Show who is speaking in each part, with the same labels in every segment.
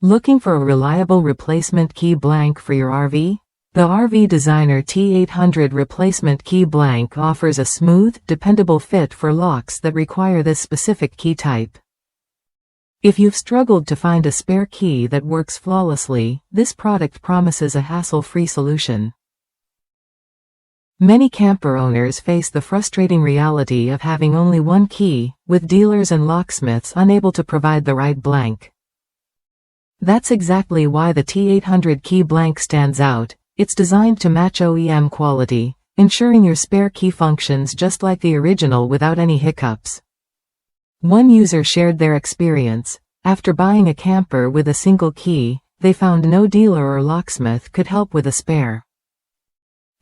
Speaker 1: Looking for a reliable replacement key blank for your RV? The RV Designer T800 replacement key blank offers a smooth, dependable fit for locks that require this specific key type. If you've struggled to find a spare key that works flawlessly, this product promises a hassle-free solution. Many camper owners face the frustrating reality of having only one key, with dealers and locksmiths unable to provide the right blank. That's exactly why the T800 key blank stands out. It's designed to match OEM quality, ensuring your spare key functions just like the original without any hiccups. One user shared their experience. After buying a camper with a single key, they found no dealer or locksmith could help with a spare.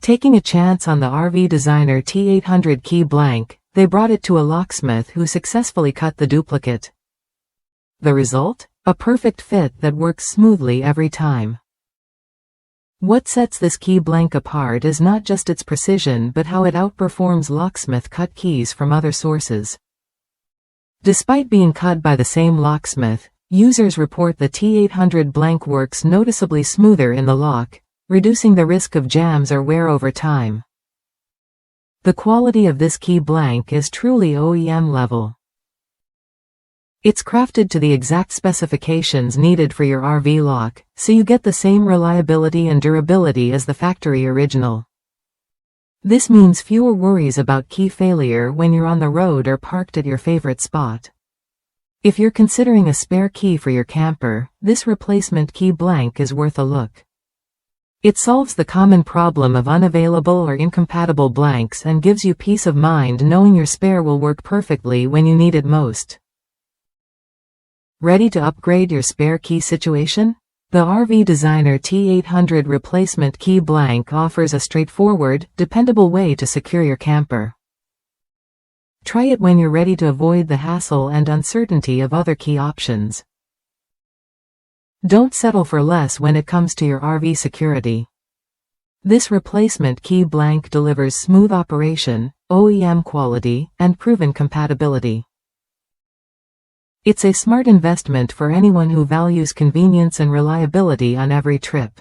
Speaker 1: Taking a chance on the RV Designer T800 key blank, they brought it to a locksmith who successfully cut the duplicate. The result? A perfect fit that works smoothly every time. What sets this key blank apart is not just its precision but how it outperforms locksmith-cut keys from other sources. Despite being cut by the same locksmith, users report the T800 blank works noticeably smoother in the lock, reducing the risk of jams or wear over time. The quality of this key blank is truly OEM level. It's crafted to the exact specifications needed for your RV lock, so you get the same reliability and durability as the factory original. This means fewer worries about key failure when you're on the road or parked at your favorite spot. If you're considering a spare key for your camper, this replacement key blank is worth a look. It solves the common problem of unavailable or incompatible blanks and gives you peace of mind knowing your spare will work perfectly when you need it most. Ready to upgrade your spare key situation? The RV Designer T800 replacement key blank offers a straightforward, dependable way to secure your camper. Try it when you're ready to avoid the hassle and uncertainty of other key options. Don't settle for less when it comes to your RV security. This replacement key blank delivers smooth operation, OEM quality, and proven compatibility. It's a smart investment for anyone who values convenience and reliability on every trip.